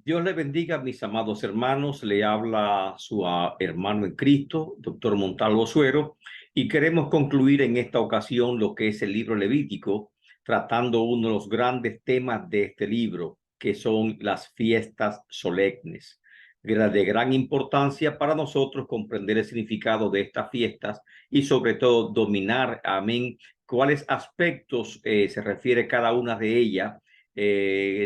Dios le bendiga, mis amados hermanos. Le habla su hermano en Cristo, doctor Montalvo Suero, y queremos concluir en esta ocasión lo que es el libro Levítico, tratando uno de los grandes temas de este libro, que son las fiestas solemnes. Era de gran importancia para nosotros comprender el significado de estas fiestas y sobre todo dominar, amén, cuáles aspectos se refiere cada una de ellas,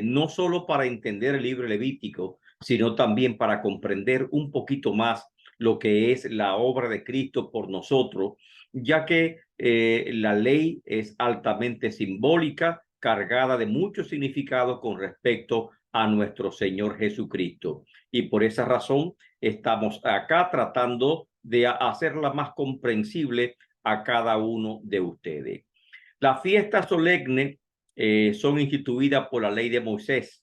no solo para entender el libro Levítico, sino también para comprender un poquito más lo que es la obra de Cristo por nosotros, ya que la ley es altamente simbólica, cargada de mucho significado con respecto a nuestro Señor Jesucristo. Y por esa razón estamos acá tratando de hacerla más comprensible a cada uno de ustedes. Las fiestas solemnes son instituidas por la ley de Moisés.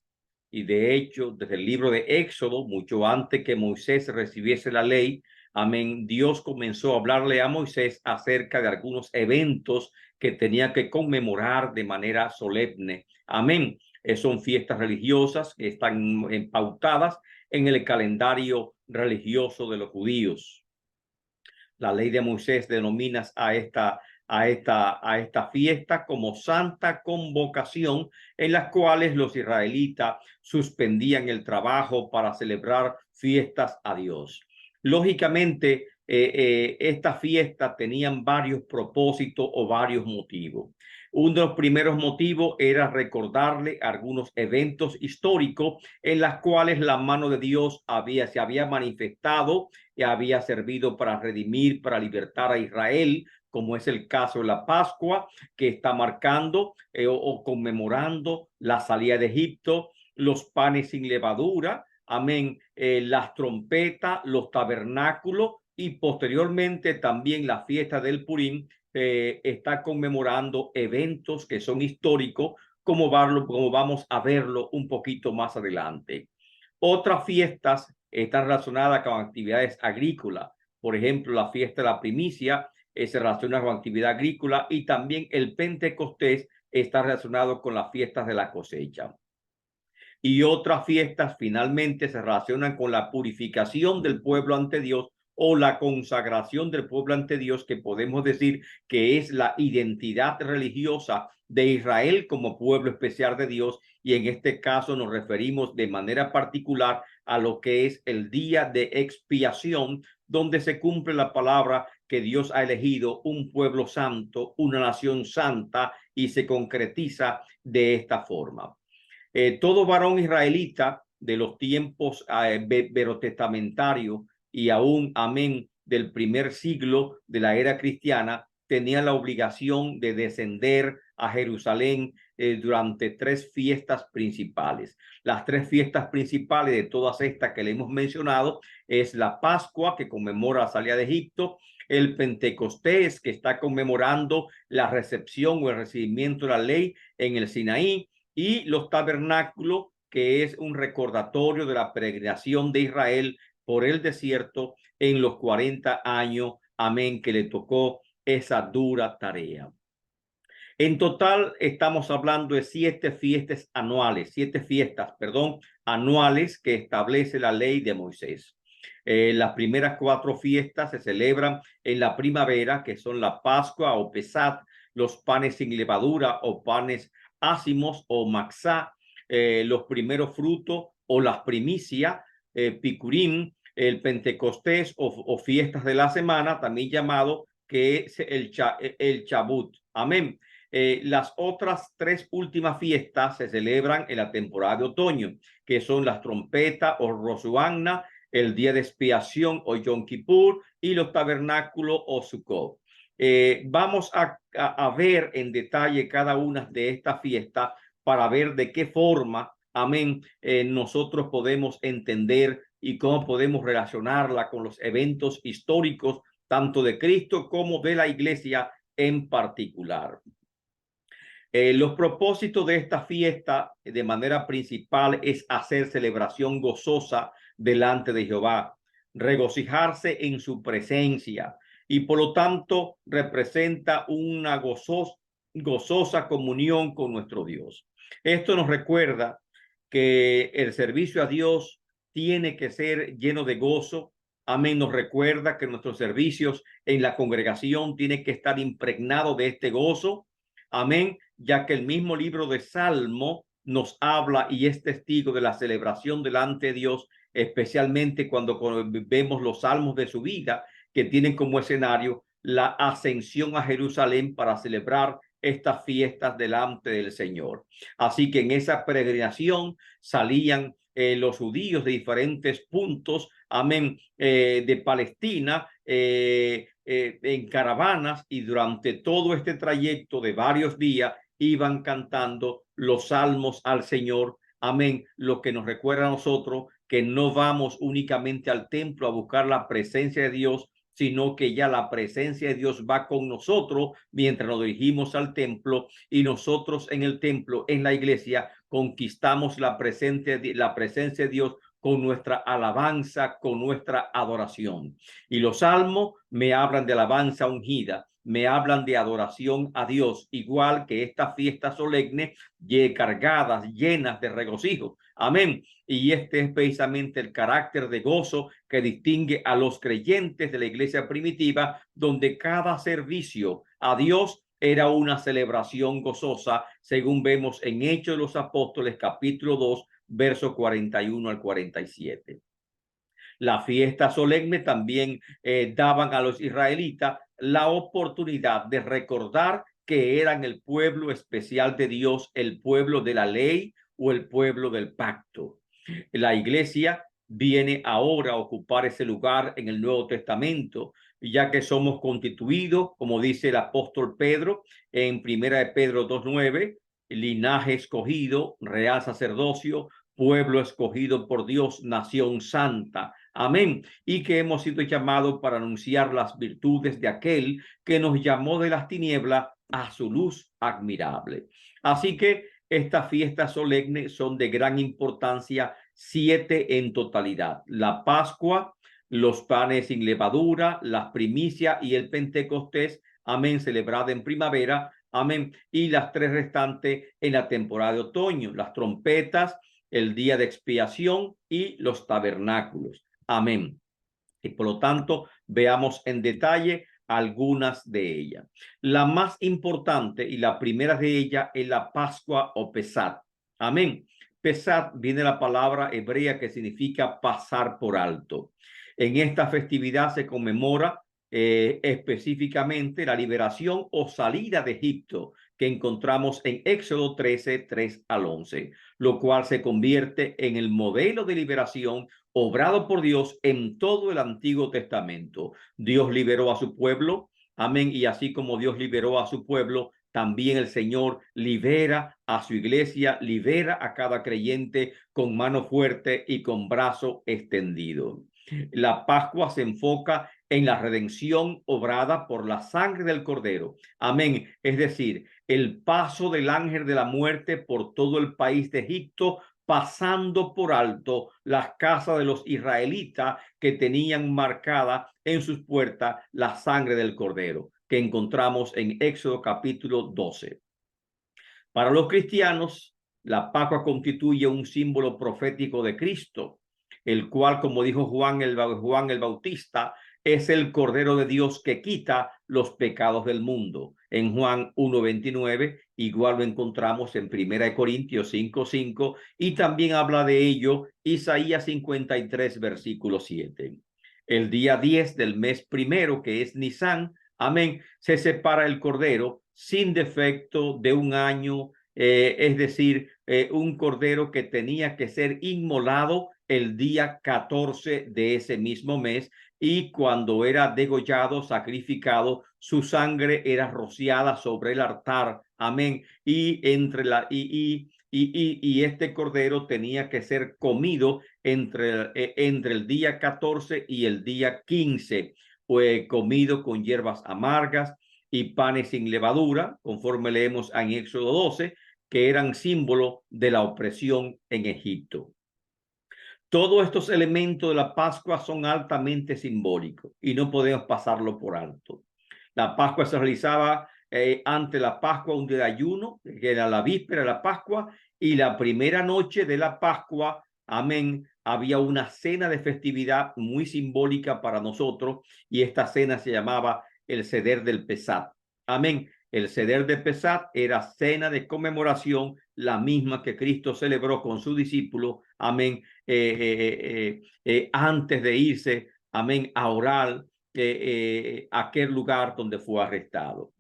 Y de hecho, desde el libro de Éxodo, mucho antes que Moisés recibiese la ley, amén, Dios comenzó a hablarle a Moisés acerca de algunos eventos que tenía que conmemorar de manera solemne. Amén. Son fiestas religiosas que están pautadas en el calendario religioso de los judíos. La ley de Moisés denomina a esta fiesta como santa convocación, en las cuales los israelitas suspendían el trabajo para celebrar fiestas a Dios. Lógicamente, estas fiestas tenían varios propósitos o varios motivos. Uno de los primeros motivos era recordarle algunos eventos históricos en los cuales la mano de Dios se había manifestado y había servido para redimir, para libertar a Israel, como es el caso de la Pascua, que está marcando o conmemorando la salida de Egipto, los panes sin levadura, amén, las trompetas, los tabernáculos y posteriormente también la fiesta del Purim. Está conmemorando eventos que son históricos, como vamos a verlo un poquito más adelante. Otras fiestas están relacionadas con actividades agrícolas. Por ejemplo, la fiesta de la primicia se relaciona con actividad agrícola, y también el Pentecostés está relacionado con las fiestas de la cosecha. Y otras fiestas finalmente se relacionan con la purificación del pueblo ante Dios o la consagración del pueblo ante Dios, que podemos decir que es la identidad religiosa de Israel como pueblo especial de Dios. Y en este caso nos referimos de manera particular a lo que es el día de expiación, donde se cumple la palabra que Dios ha elegido un pueblo santo, una nación santa, y se concretiza de esta forma. Todo varón israelita de los tiempos verotestamentarios y aún, amén, del primer siglo de la era cristiana, tenía la obligación de descender a Jerusalén durante tres fiestas principales. Las tres fiestas principales de todas estas que le hemos mencionado es la Pascua, que conmemora la salida de Egipto; el Pentecostés, que está conmemorando la recepción o el recibimiento de la ley en el Sinaí; y los tabernáculos, que es un recordatorio de la peregrinación de Israel por el desierto en los 40 años, amén, que le tocó esa dura tarea. En total estamos hablando de siete fiestas anuales que establece la ley de Moisés. Las primeras cuatro fiestas se celebran en la primavera, que son la Pascua o Pesat, los panes sin levadura o panes ácimos o maxá, los primeros frutos o las primicias, picurín, el Pentecostés o fiestas de la semana, también llamado que es el Chabut. Amén. Las otras tres últimas fiestas se celebran en la temporada de otoño, que son las trompetas o Rosh Hashanah, el día de expiación o Yom Kippur, y los tabernáculos o Sukkot. Vamos a ver en detalle cada una de estas fiestas para ver de qué forma, amén, nosotros podemos entender y cómo podemos relacionarla con los eventos históricos, tanto de Cristo como de la iglesia en particular. Los propósitos de esta fiesta de manera principal es hacer celebración gozosa delante de Jehová, regocijarse en su presencia, y por lo tanto representa una gozosa comunión con nuestro Dios. Esto nos recuerda que el servicio a Dios tiene que ser lleno de gozo. Amén. Nos recuerda que nuestros servicios en la congregación tienen que estar impregnados de este gozo. Amén. Ya que el mismo libro de Salmo nos habla y es testigo de la celebración delante de Dios, especialmente cuando vemos los salmos de su vida, que tienen como escenario la ascensión a Jerusalén para celebrar estas fiestas delante del Señor. Así que en esa peregrinación salían los judíos de diferentes puntos, amén, de Palestina, en caravanas, y durante todo este trayecto de varios días iban cantando los salmos al Señor. Amén. Lo que nos recuerda a nosotros que no vamos únicamente al templo a buscar la presencia de Dios, sino que ya la presencia de Dios va con nosotros mientras nos dirigimos al templo, y nosotros en el templo, en la iglesia, conquistamos la presencia de Dios con nuestra alabanza, con nuestra adoración. Y los salmos me hablan de alabanza ungida, me hablan de adoración a Dios, igual que estas fiestas solemnes cargadas, llenas de regocijo. Amén. Y este es precisamente el carácter de gozo que distingue a los creyentes de la iglesia primitiva, donde cada servicio a Dios era una celebración gozosa, según vemos en Hechos de los Apóstoles, capítulo 2, versos 41 al 47. La fiesta solemne también daban a los israelitas la oportunidad de recordar que eran el pueblo especial de Dios, el pueblo de la ley o el pueblo del pacto. La iglesia viene ahora a ocupar ese lugar en el Nuevo Testamento, ya que somos constituidos, como dice el apóstol Pedro en Primera de Pedro 2:9, linaje escogido, real sacerdocio, pueblo escogido por Dios, nación santa. Amén. Y que hemos sido llamados para anunciar las virtudes de aquel que nos llamó de las tinieblas a su luz admirable. Así que estas fiestas solemnes son de gran importancia, 7 en totalidad: la Pascua, los panes sin levadura, las primicias y el Pentecostés, amén, celebrada en primavera, amén, y las 3 restantes en la temporada de otoño: las trompetas, el día de expiación y los tabernáculos. Amén. Y por lo tanto, veamos en detalle algunas de ellas. La más importante y la primera de ellas es la Pascua o Pesat. Amén. Pesat viene de la palabra hebrea que significa pasar por alto. En esta festividad se conmemora específicamente la liberación o salida de Egipto, que encontramos en Éxodo 13, 3 al 11, lo cual se convierte en el modelo de liberación obrado por Dios en todo el Antiguo Testamento. Dios liberó a su pueblo, amén, y así como Dios liberó a su pueblo, también el Señor libera a su iglesia, libera a cada creyente con mano fuerte y con brazo extendido. La Pascua se enfoca en la redención obrada por la sangre del Cordero. Amén. Es decir, el paso del ángel de la muerte por todo el país de Egipto, pasando por alto las casas de los israelitas que tenían marcada en sus puertas la sangre del Cordero, que encontramos en Éxodo capítulo 12. Para los cristianos, la Pascua constituye un símbolo profético de Cristo, el cual, como dijo Juan el Bautista, es el Cordero de Dios que quita los pecados del mundo. En Juan 1:29, igual lo encontramos en 1 Corintios 5:5, y también habla de ello Isaías 53, versículo 7. El día 10 del mes primero, que es Nisán, amén, se separa el Cordero sin defecto de un año, es decir, un cordero que tenía que ser inmolado el día 14 de ese mismo mes, y cuando era degollado, sacrificado, su sangre era rociada sobre el altar. Amén. Y este cordero tenía que ser comido entre el día 14 y el día 15, fue comido con hierbas amargas y panes sin levadura, conforme leemos en Éxodo 12, que eran símbolo de la opresión en Egipto. Todos estos elementos de la Pascua son altamente simbólicos y no podemos pasarlo por alto. La Pascua se realizaba ante la Pascua un día de ayuno, que era la víspera de la Pascua, y la primera noche de la Pascua, amén, había una cena de festividad muy simbólica para nosotros, y esta cena se llamaba el Seder del Pesat. Amén. El Seder de Pesat era cena de conmemoración, la misma que Cristo celebró con su discípulo, amén, antes de irse, amén, a orar aquel lugar donde fue arrestado.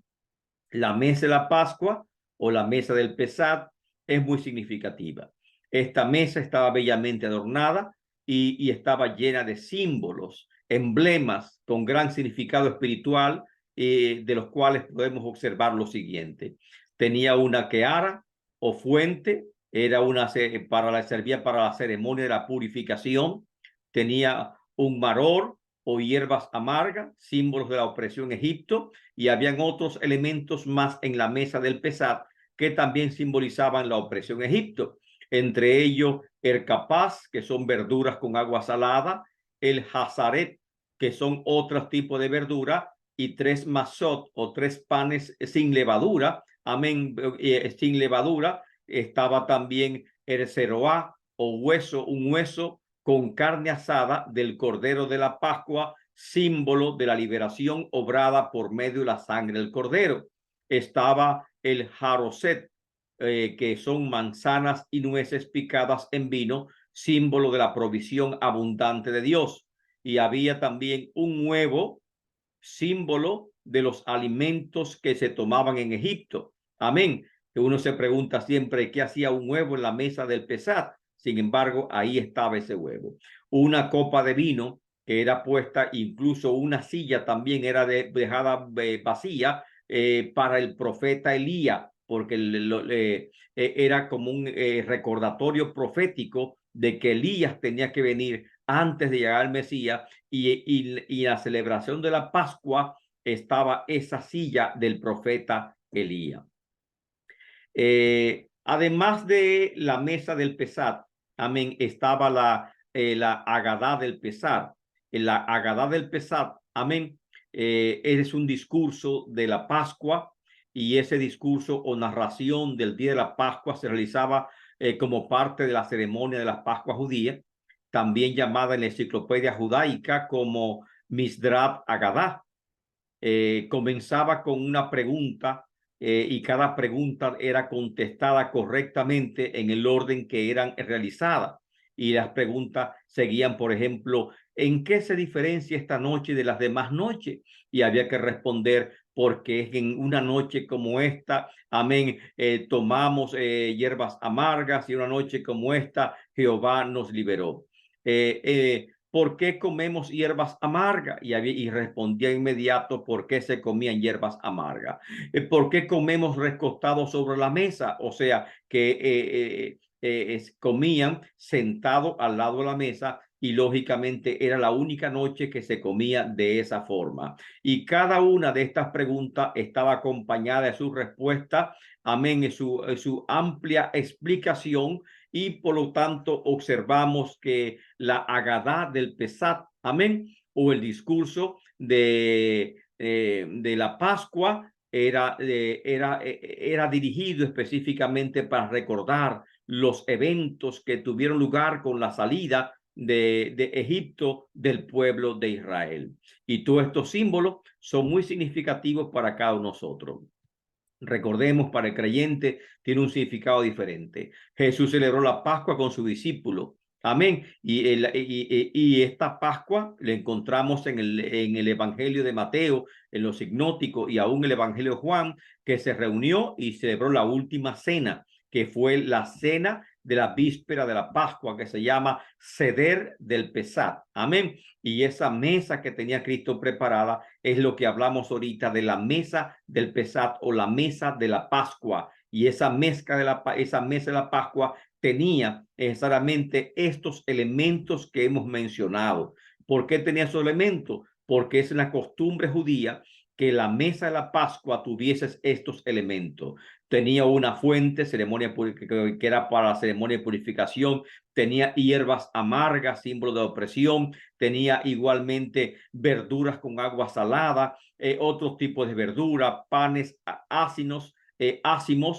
La mesa de la Pascua o la mesa del Pesat es muy significativa. Esta mesa estaba bellamente adornada y estaba llena de símbolos, emblemas con gran significado espiritual, de los cuales podemos observar lo siguiente. Tenía una queara o fuente, servía para la ceremonia de la purificación. Tenía un maror o hierbas amargas, símbolos de la opresión en Egipto, y habían otros elementos más en la mesa del Pesat que también simbolizaban la opresión en Egipto. Entre ellos, el capaz, que son verduras con agua salada, el hazaret, que son otros tipos de verdura, y 3 masot o 3 panes sin levadura, amén, sin levadura. Estaba también el ceroá o hueso, un hueso con carne asada del cordero de la Pascua, símbolo de la liberación obrada por medio de la sangre del cordero. Estaba el jaroset, que son manzanas y nueces picadas en vino, símbolo de la provisión abundante de Dios. Y había también un huevo, símbolo de los alimentos que se tomaban en Egipto. Amén. Que uno se pregunta siempre qué hacía un huevo en la mesa del Pesat. Sin embargo, ahí estaba ese huevo. Una copa de vino que era puesta, incluso una silla también era dejada vacía para el profeta Elías, porque era como un recordatorio profético de que Elías tenía que venir antes de llegar al Mesías, y la celebración de la Pascua estaba esa silla del profeta Elías. Además de la mesa del Pesat, amén, estaba la Agadá del Pesat. La Agadá del Pesat, amén, es un discurso de la Pascua, y ese discurso o narración del día de la Pascua se realizaba como parte de la ceremonia de la Pascua judía, también llamada en la enciclopedia judaica como Misdrat Agadá. Comenzaba con una pregunta, y cada pregunta era contestada correctamente en el orden que eran realizadas. Y las preguntas seguían, por ejemplo, ¿en qué se diferencia esta noche de las demás noches? Y había que responder, porque es en una noche como esta, amén, tomamos hierbas amargas, y una noche como esta Jehová nos liberó. ¿Por qué comemos hierbas amargas? Y respondía inmediato por qué se comían hierbas amargas. ¿Por qué comemos recostados sobre la mesa? O sea, que comían sentados al lado de la mesa, y lógicamente era la única noche que se comía de esa forma. Y cada una de estas preguntas estaba acompañada de su respuesta, amén, en su amplia explicación. Y por lo tanto observamos que la Agadá del Pesat, amén, o el discurso de la Pascua era dirigido específicamente para recordar los eventos que tuvieron lugar con la salida de Egipto del pueblo de Israel. Y todos estos símbolos son muy significativos para cada uno de nosotros. Recordemos, para el creyente tiene un significado diferente. Jesús celebró la Pascua con su discípulo. Amén. Y esta Pascua la encontramos en el Evangelio de Mateo, en los Sinópticos, y aún el Evangelio de Juan, que se reunió y celebró la última cena, que fue la cena de la víspera de la Pascua, que se llama Seder del Pesat. Amén. Y esa mesa que tenía Cristo preparada es lo que hablamos ahorita de la mesa del Pesat o la mesa de la Pascua. Y esa mesa de la Pascua tenía necesariamente estos elementos que hemos mencionado. ¿Por qué tenía esos elementos? Porque es la costumbre judía que la mesa de la Pascua tuviese estos elementos. Tenía una fuente, ceremonia que era para la ceremonia de purificación, tenía hierbas amargas, símbolo de opresión, tenía igualmente verduras con agua salada, otros tipos de verdura, panes ácimos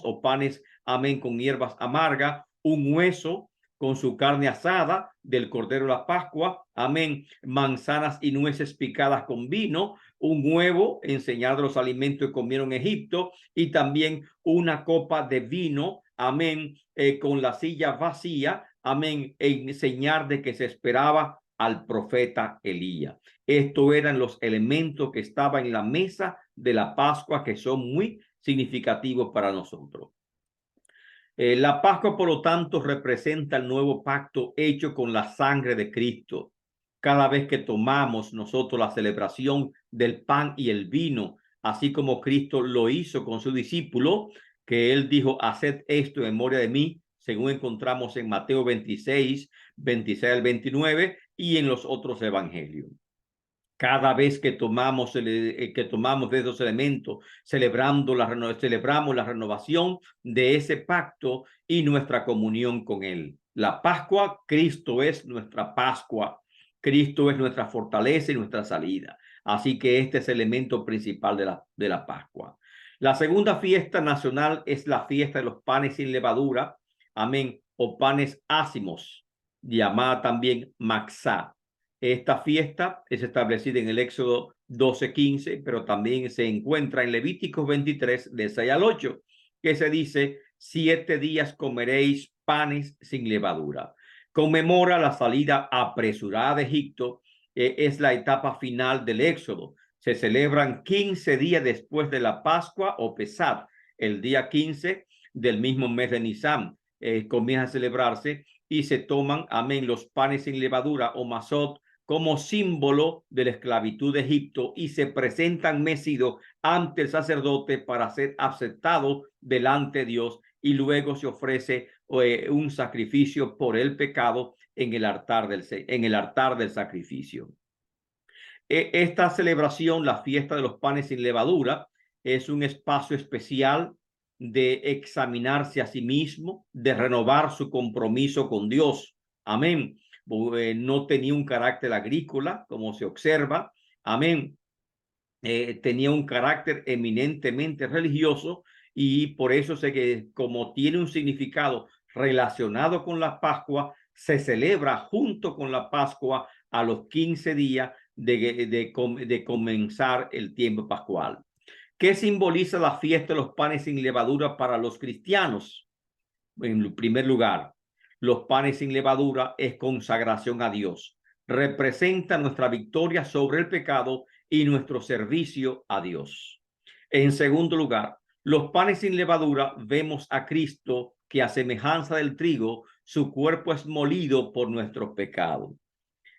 o panes, amén, con hierbas amargas, un hueso con su carne asada del cordero de la Pascua, amén, manzanas y nueces picadas con vino, un huevo en señal de los alimentos que comieron en Egipto, y también una copa de vino, amén, con la silla vacía, amén, en señal de que se esperaba al profeta Elías. Estos eran los elementos que estaban en la mesa de la Pascua, que son muy significativos para nosotros. La Pascua, por lo tanto, representa el nuevo pacto hecho con la sangre de Cristo. Cada vez que tomamos nosotros la celebración del pan y el vino, así como Cristo lo hizo con su discípulo, que él dijo, haced esto en memoria de mí, según encontramos en Mateo 26 al 29 y en los otros evangelios. Cada vez que tomamos de esos elementos, celebramos la renovación de ese pacto y nuestra comunión con él. La Pascua, Cristo es nuestra Pascua. Cristo es nuestra fortaleza y nuestra salida. Así que este es el elemento principal de la Pascua. La segunda fiesta nacional es la fiesta de los panes sin levadura, amén, o panes ácimos, llamada también Matzah. Esta fiesta es establecida en el Éxodo 12:15, pero también se encuentra en Levíticos 23, de 6 al 8, que se dice, 7 días comeréis panes sin levadura. Conmemora la salida apresurada de Egipto, es la etapa final del Éxodo. Se celebran 15 días después de la Pascua o Pesach, el día 15 del mismo mes de Nisan. Comienza a celebrarse y se toman, amén, los panes sin levadura o mazot, como símbolo de la esclavitud de Egipto, y se presentan mecidos ante el sacerdote para ser aceptados delante de Dios, y luego se ofrece un sacrificio por el pecado en el altar del sacrificio. Esta celebración, la fiesta de los panes sin levadura, es un espacio especial de examinarse a sí mismo, de renovar su compromiso con Dios. Amén. No tenía un carácter agrícola, como se observa. Amén. Tenía un carácter eminentemente religioso, y por eso sé que, como tiene un significado relacionado con la Pascua, se celebra junto con la Pascua a los 15 días de comenzar el tiempo pascual. ¿Qué simboliza la fiesta de los panes sin levadura para los cristianos? En primer lugar, los panes sin levadura es consagración a Dios. Representa nuestra victoria sobre el pecado y nuestro servicio a Dios. En segundo lugar, los panes sin levadura, vemos a Cristo, que a semejanza del trigo, su cuerpo es molido por nuestros pecados.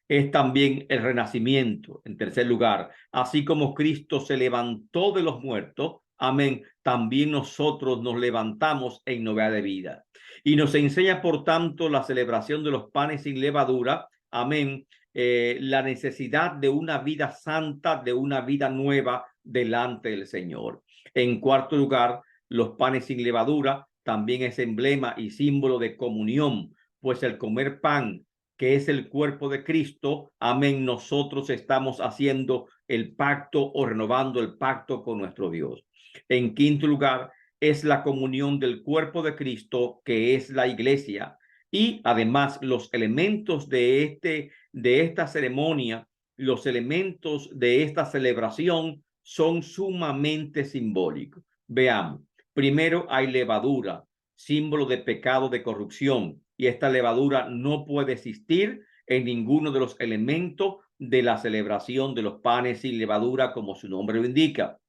Es también el renacimiento. En tercer lugar, así como Cristo se levantó de los muertos, amén, también nosotros nos levantamos en novedad de vida. Y nos enseña, por tanto, la celebración de los panes sin levadura, amén, la necesidad de una vida santa, de una vida nueva delante del Señor. En cuarto lugar, los panes sin levadura también es emblema y símbolo de comunión, pues el comer pan, que es el cuerpo de Cristo, amén, nosotros estamos haciendo el pacto o renovando el pacto con nuestro Dios. En quinto lugar, es la comunión del cuerpo de Cristo, que es la iglesia, y además los elementos de esta ceremonia, los elementos de esta celebración son sumamente simbólicos. Veamos, primero hay levadura, símbolo de pecado, de corrupción, y esta levadura no puede existir en ninguno de los elementos de la celebración de los panes sin levadura, como su nombre lo indica.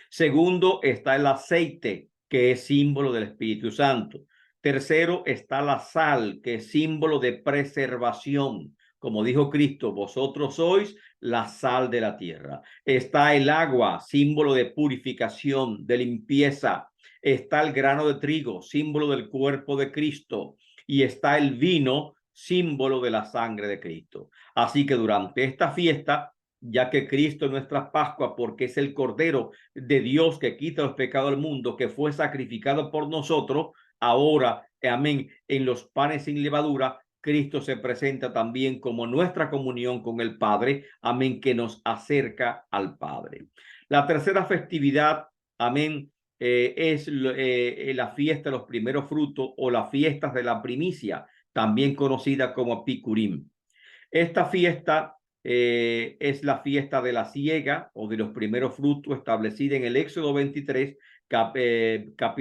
Segundo, está el aceite, que es símbolo del Espíritu Santo. Tercero, está la sal, que es símbolo de preservación. Como dijo Cristo, vosotros sois la sal de la tierra. Está el agua, símbolo de purificación, de limpieza. Está el grano de trigo, símbolo del cuerpo de Cristo. Y está el vino, símbolo de la sangre de Cristo. Así que durante esta fiesta ya que Cristo es nuestra Pascua, porque es el Cordero de Dios que quita los pecados del mundo, que fue sacrificado por nosotros. Ahora, amén, en los panes sin levadura, Cristo se presenta también como nuestra comunión con el Padre, amén, que nos acerca al Padre. La tercera festividad, amén, es la fiesta de los primeros frutos o las fiestas de la primicia, también conocida como Picurim. Esta fiesta es la fiesta de la siega o de los primeros frutos establecida en el Éxodo 23,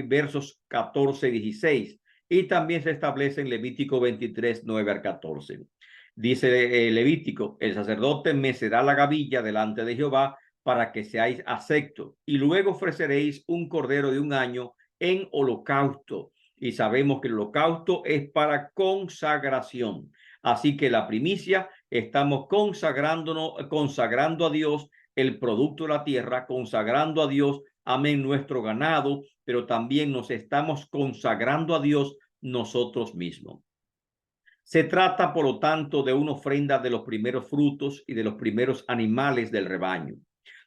versos 14 y 16. Y también se establece en Levítico 23, 9 al 14. Dice Levítico: el sacerdote mecerá la gavilla delante de Jehová para que seáis aceptos, y luego ofreceréis un cordero de un año en holocausto. Y sabemos que el holocausto es para consagración. Así que la primicia, estamos consagrando a Dios el producto de la tierra, consagrando a Dios, amén, nuestro ganado, pero también nos estamos consagrando a Dios nosotros mismos. Se trata, por lo tanto, de una ofrenda de los primeros frutos y de los primeros animales del rebaño.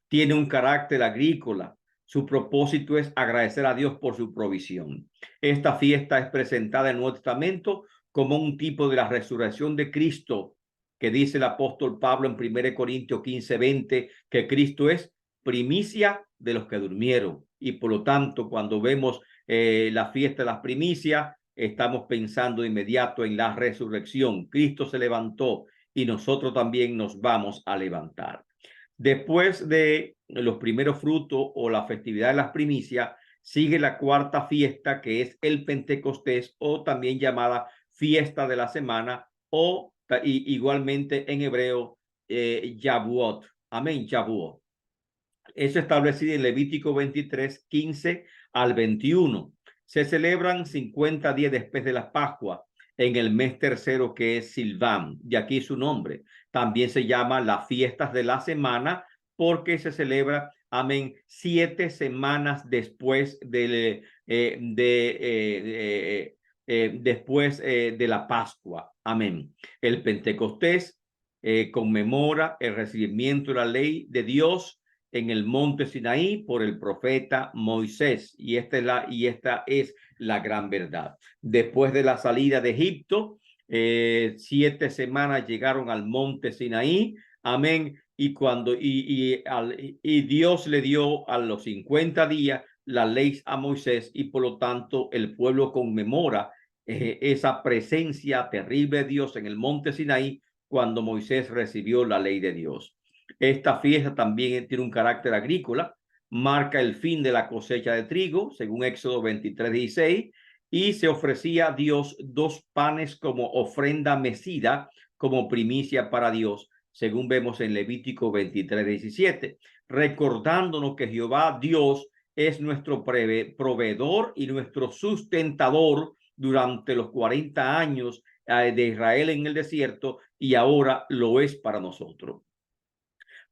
Tiene un carácter agrícola. Su propósito es agradecer a Dios por su provisión. Esta fiesta es presentada en el Nuevo Testamento como un tipo de la resurrección de Cristo, que dice el apóstol Pablo en 1 Corintios 15, 20, que Cristo es primicia de los que durmieron. Y por lo tanto, cuando vemos la fiesta de las primicias, estamos pensando de inmediato en la resurrección. Cristo se levantó y nosotros también nos vamos a levantar. Después de los primeros frutos o la festividad de las primicias, sigue la cuarta fiesta, que es el Pentecostés, o también llamada fiesta de la semana, o igualmente en hebreo Shavuot. Amén, Shavuot. Eso establecido en Levítico 23, 15 al 21. Se celebran 50 días después de la Pascua, en el mes tercero, que es Silván, de aquí su nombre. También se llama las fiestas de la semana, porque se celebra, amén, 7 semanas después de la Pascua. Amén. El Pentecostés conmemora el recibimiento de la ley de Dios en el monte Sinaí por el profeta Moisés, y esta es la gran verdad. Después de la salida de Egipto, 7 semanas llegaron al monte Sinaí, amén, y Dios le dio a los 50 días la ley a Moisés, y por lo tanto el pueblo conmemora esa presencia terrible de Dios en el monte Sinaí cuando Moisés recibió la ley de Dios. Esta fiesta también tiene un carácter agrícola, marca el fin de la cosecha de trigo, según Éxodo 23, 16, y se ofrecía a Dios 2 panes como ofrenda mecida, como primicia para Dios, según vemos en Levítico 23, 17, recordándonos que Jehová Dios es nuestro proveedor y nuestro sustentador durante los 40 años de Israel en el desierto, y ahora lo es para nosotros.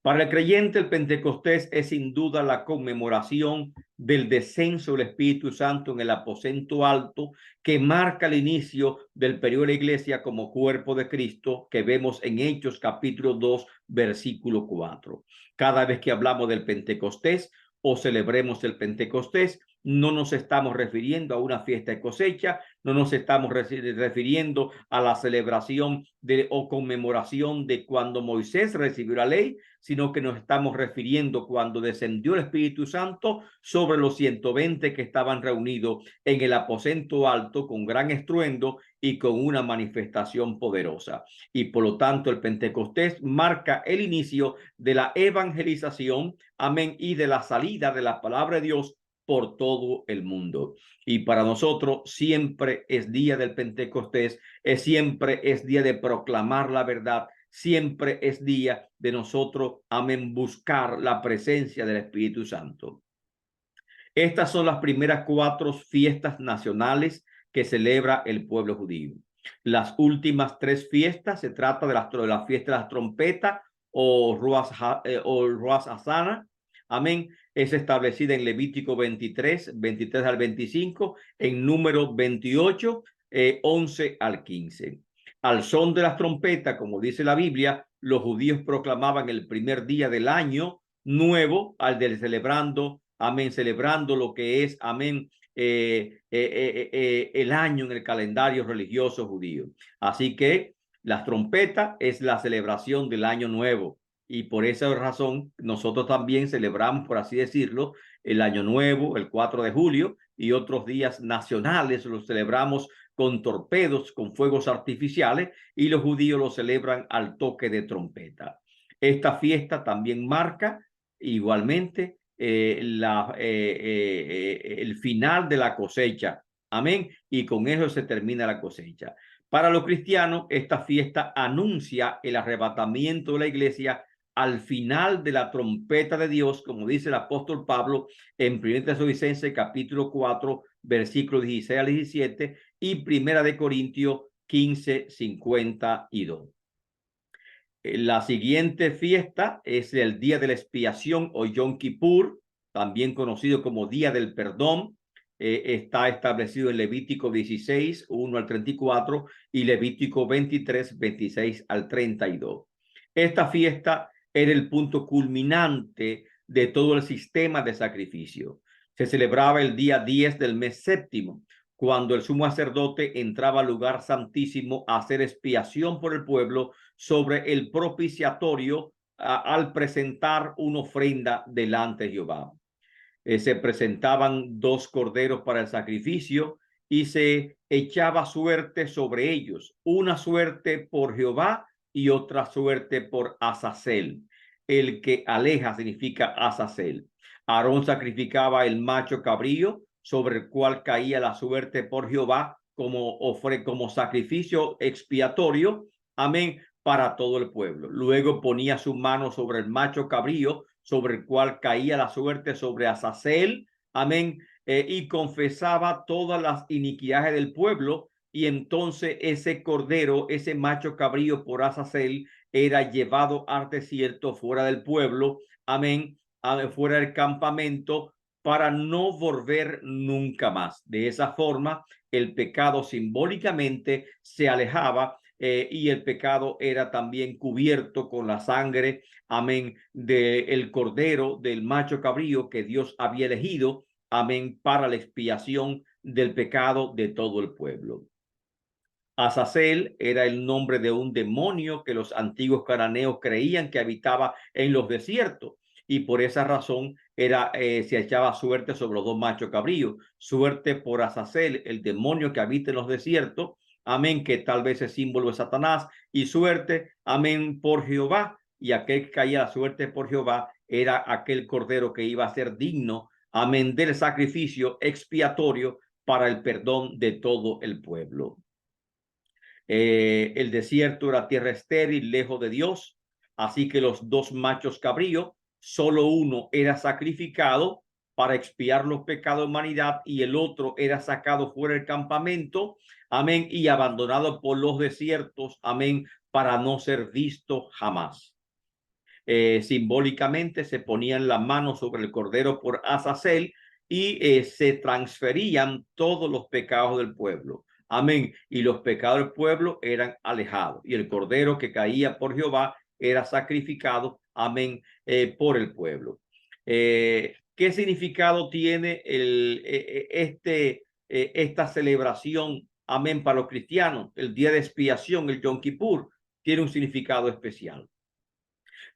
Para el creyente, el Pentecostés es sin duda la conmemoración del descenso del Espíritu Santo en el aposento alto, que marca el inicio del periodo de la iglesia como cuerpo de Cristo, que vemos en Hechos capítulo 2, versículo 4. Cada vez que hablamos del Pentecostés o celebremos el Pentecostés, no nos estamos refiriendo a una fiesta de cosecha, no nos estamos refiriendo a la celebración o conmemoración de cuando Moisés recibió la ley, sino que nos estamos refiriendo cuando descendió el Espíritu Santo sobre los 120 que estaban reunidos en el aposento alto con gran estruendo y con una manifestación poderosa. Y por lo tanto el Pentecostés marca el inicio de la evangelización, amén, y de la salida de la palabra de Dios por todo el mundo. Y para nosotros siempre es día del Pentecostés, siempre es día de proclamar la verdad, siempre es día de nosotros, amén, buscar la presencia del Espíritu Santo. Estas son las primeras 4 fiestas nacionales que celebra el pueblo judío. Las últimas 3 fiestas se trata de la fiesta de las trompetas o Rosh Hashanah, amén, es establecida en Levítico 23, 23 al 25, en número 28, 11 al 15. Al son de las trompetas, como dice la Biblia, los judíos proclamaban el primer día del año nuevo al del celebrando, amén, celebrando lo que es, amén, el año en el calendario religioso judío. Así que la trompeta es la celebración del año nuevo, y por esa razón nosotros también celebramos, por así decirlo, el año nuevo, el 4 de julio, y otros días nacionales los celebramos con torpedos, con fuegos artificiales, y los judíos lo celebran al toque de trompeta. Esta fiesta también marca igualmente el final de la cosecha. Amén. Y con eso se termina la cosecha. Para los cristianos, esta fiesta anuncia el arrebatamiento de la iglesia al final de la trompeta de Dios, como dice el apóstol Pablo en 1 Tesalonicenses capítulo 4, versículos 16 al 17 y 1 Corintios 15, 52. La siguiente fiesta es el Día de la Expiación o Yom Kippur, también conocido como Día del Perdón. Está establecido en Levítico 16, 1 al 34 y Levítico 23, 26 al 32. Esta fiesta era el punto culminante de todo el sistema de sacrificio. Se celebraba el día 10 del mes séptimo, cuando el sumo sacerdote entraba al lugar santísimo a hacer expiación por el pueblo sobre el propiciatorio al presentar una ofrenda delante de Jehová. Se presentaban 2 corderos para el sacrificio y se echaba suerte sobre ellos, una suerte por Jehová y otra suerte por Azazel. El que aleja significa Azazel. Aarón sacrificaba el macho cabrío sobre el cual caía la suerte por Jehová como sacrificio expiatorio, amén, para todo el pueblo. Luego ponía su mano sobre el macho cabrío sobre el cual caía la suerte sobre Azazel, amén, y confesaba todas las iniquidades del pueblo, y entonces ese cordero, ese macho cabrío por Azazel, era llevado al desierto fuera del pueblo, amén, fuera del campamento, para no volver nunca más. De esa forma, el pecado simbólicamente se alejaba y el pecado era también cubierto con la sangre, amén, del cordero, del macho cabrío que Dios había elegido, amén, para la expiación del pecado de todo el pueblo. Azazel era el nombre de un demonio que los antiguos cananeos creían que habitaba en los desiertos, y por esa razón se echaba suerte sobre los 2 machos cabríos, suerte por Azazel, el demonio que habita en los desiertos, amén, que tal vez es símbolo de Satanás, y suerte, amén, por Jehová, y aquel que caía la suerte por Jehová era aquel cordero que iba a ser digno, amén, del sacrificio expiatorio para el perdón de todo el pueblo. El desierto era tierra estéril, lejos de Dios, así que los 2 machos cabríos, solo uno era sacrificado para expiar los pecados de humanidad y el otro era sacado fuera del campamento, amén, y abandonado por los desiertos, amén, para no ser visto jamás. Simbólicamente se ponían la mano sobre el cordero por Azazel y se transferían todos los pecados del pueblo. Amén. Y los pecados del pueblo eran alejados. Y el cordero que caía por Jehová era sacrificado, amén, por el pueblo. ¿Qué significado tiene esta celebración, amén, para los cristianos? El día de expiación, el Yom Kippur, tiene un significado especial.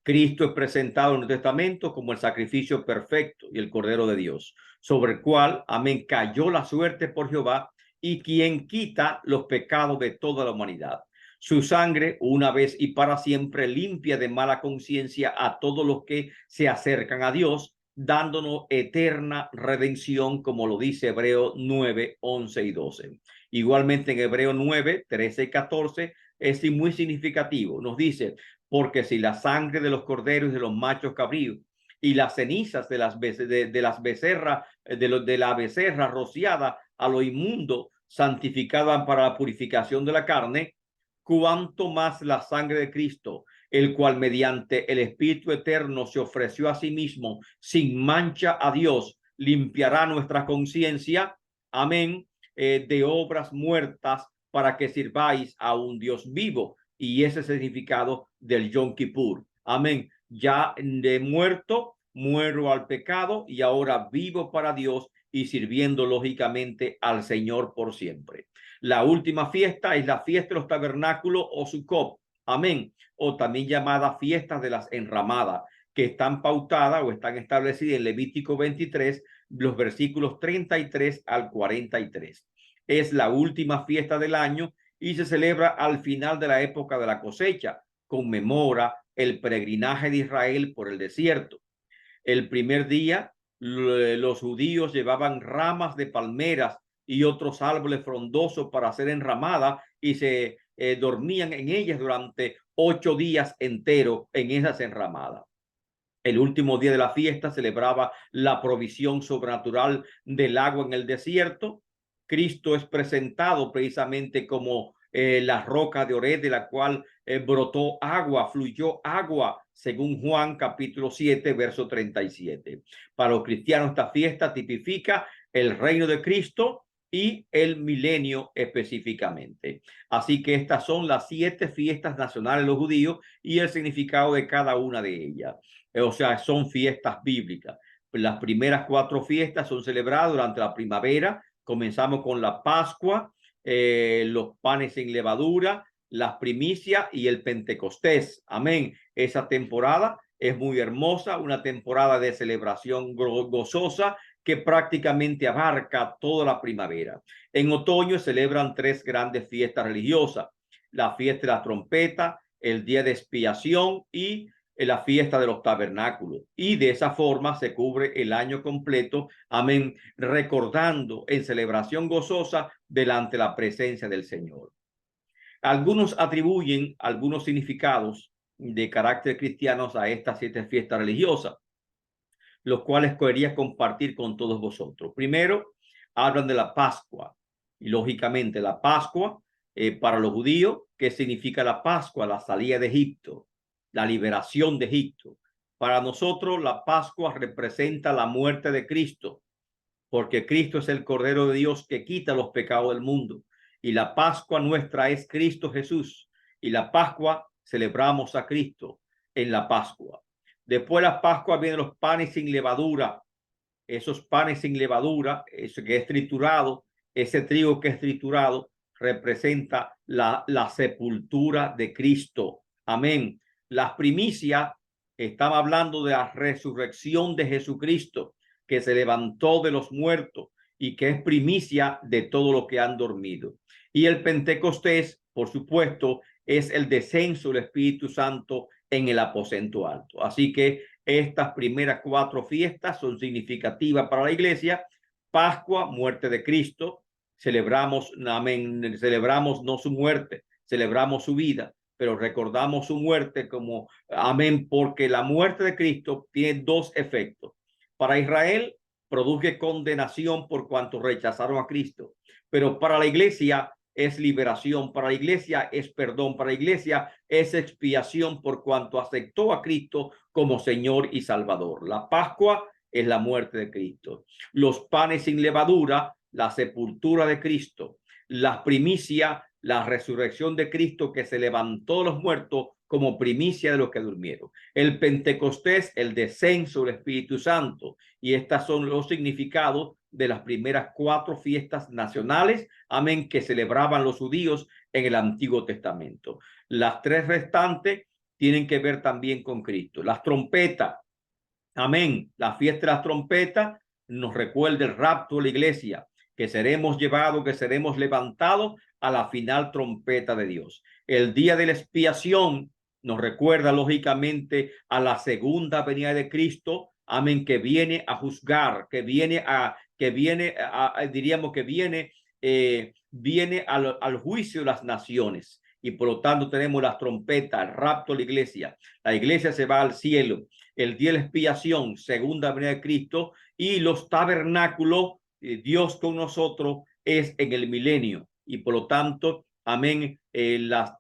Cristo es presentado en el Testamento como el sacrificio perfecto y el Cordero de Dios, sobre el cual, amén, cayó la suerte por Jehová y quien quita los pecados de toda la humanidad. Su sangre, una vez y para siempre, limpia de mala conciencia a todos los que se acercan a Dios, dándonos eterna redención, como lo dice Hebreo 9, 11 y 12. Igualmente en Hebreo 9, 13 y 14 es muy significativo. Nos dice: porque si la sangre de los corderos y de los machos cabríos y las cenizas de las becerras, de la becerra rociada a lo inmundo, santificaban para la purificación de la carne, cuanto más la sangre de Cristo, el cual mediante el Espíritu eterno se ofreció a sí mismo sin mancha a Dios, limpiará nuestra conciencia, amén, de obras muertas para que sirváis a un Dios vivo. y ese es el significado del Yom Kippur. Amén. Ya de muerto, muero al pecado y ahora vivo para Dios y sirviendo lógicamente al Señor por siempre. La última fiesta es la fiesta de los tabernáculos o Sukkot. Amén. O también llamada fiestas de las enramadas, que están pautadas o están establecidas en Levítico 23, los versículos 33 al 43. Es la última fiesta del año y se celebra al final de la época de la cosecha. Conmemora el peregrinaje de Israel por el desierto. El primer día, los judíos llevaban ramas de palmeras y otros árboles frondosos para hacer enramadas y se dormían en ellas durante 8 días enteros en esas enramadas. El último día de la fiesta celebraba la provisión sobrenatural del agua en el desierto. Cristo es presentado precisamente como la roca de Oreb, de la cual brotó agua, fluyó agua, según Juan capítulo 7, verso 37. Para los cristianos esta fiesta tipifica el reino de Cristo y el milenio específicamente. Así que estas son las 7 fiestas nacionales de los judíos y el significado de cada una de ellas. O sea, son fiestas bíblicas. Las primeras 4 fiestas son celebradas durante la primavera. Comenzamos con la Pascua, los panes sin levadura, las primicias y el Pentecostés. Amén. Esa temporada es muy hermosa, una temporada de celebración gozosa que prácticamente abarca toda la primavera. En otoño celebran 3 grandes fiestas religiosas: la fiesta de la trompeta, el día de expiación y en la fiesta de los tabernáculos, y de esa forma se cubre el año completo, amén, recordando en celebración gozosa delante de la presencia del Señor. Algunos atribuyen algunos significados de carácter cristianos a estas 7 fiestas religiosas, los cuales quería compartir con todos vosotros. Primero, hablan de la Pascua, y lógicamente la Pascua para los judíos, ¿qué significa la Pascua? La salida de Egipto, la liberación de Egipto. Para nosotros la Pascua representa la muerte de Cristo, porque Cristo es el Cordero de Dios que quita los pecados del mundo. Y la Pascua nuestra es Cristo Jesús. Y la Pascua celebramos a Cristo en la Pascua. Después de la Pascua vienen los panes sin levadura. Esos panes sin levadura, eso que es triturado, ese trigo que es triturado, representa la sepultura de Cristo. Amén. Las primicias, estaba hablando de la resurrección de Jesucristo, que se levantó de los muertos y que es primicia de todo lo que han dormido. Y el Pentecostés, por supuesto, es el descenso del Espíritu Santo en el aposento alto. Así que estas primeras 4 fiestas son significativas para la iglesia. Pascua, muerte de Cristo. Celebramos, amén, celebramos no su muerte, celebramos su vida, pero recordamos su muerte como, amén, porque la muerte de Cristo tiene 2 efectos. Para Israel, produce condenación por cuanto rechazaron a Cristo, pero para la iglesia es liberación, para la iglesia es perdón, para la iglesia es expiación por cuanto aceptó a Cristo como Señor y Salvador. La Pascua es la muerte de Cristo. Los panes sin levadura, la sepultura de Cristo. Las primicias, la resurrección de Cristo que se levantó de los muertos como primicia de los que durmieron. El Pentecostés, el descenso del Espíritu Santo. Y estos son los significados de las primeras 4 fiestas nacionales, amén, que celebraban los judíos en el Antiguo Testamento. Las 3 restantes tienen que ver también con Cristo. Las trompetas, amén, la fiesta de las trompetas nos recuerda el rapto de la iglesia, que seremos llevados, que seremos levantados a la final trompeta de Dios. El día de la expiación nos recuerda lógicamente a la segunda venida de Cristo, amén, que viene a juzgar, viene al juicio de las naciones. Y por lo tanto tenemos las trompetas, el rapto de la iglesia. La iglesia se va al cielo. El día de la expiación, segunda venida de Cristo, y los tabernáculos, Dios con nosotros, es en el milenio. Y por lo tanto, amén, las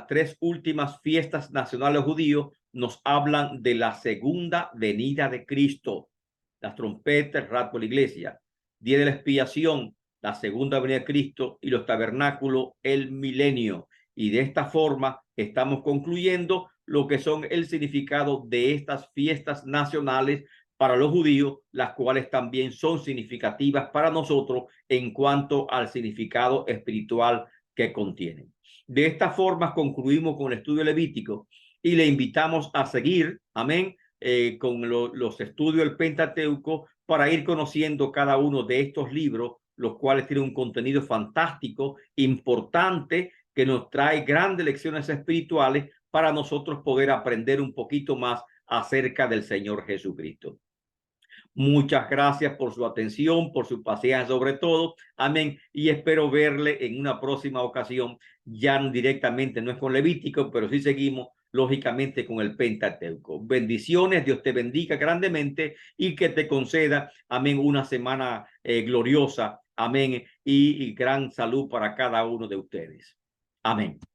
3 últimas fiestas nacionales judíos nos hablan de la segunda venida de Cristo. Las trompetas, el rapto de la iglesia. Día de la expiación, la segunda venida de Cristo, y los tabernáculos, el milenio. Y de esta forma estamos concluyendo lo que son el significado de estas fiestas nacionales para los judíos, las cuales también son significativas para nosotros en cuanto al significado espiritual que contienen. De esta forma concluimos con el estudio levítico y le invitamos a seguir, amén, con los estudios del Pentateuco para ir conociendo cada uno de estos libros, los cuales tienen un contenido fantástico, importante, que nos trae grandes lecciones espirituales para nosotros poder aprender un poquito más acerca del Señor Jesucristo. Muchas gracias por su atención, por su paciencia sobre todo. Amén. Y espero verle en una próxima ocasión, ya directamente, no es con Levítico, pero sí seguimos lógicamente con el Pentateuco. Bendiciones, Dios te bendiga grandemente y que te conceda, amén, una semana gloriosa, amén, y gran salud para cada uno de ustedes. Amén.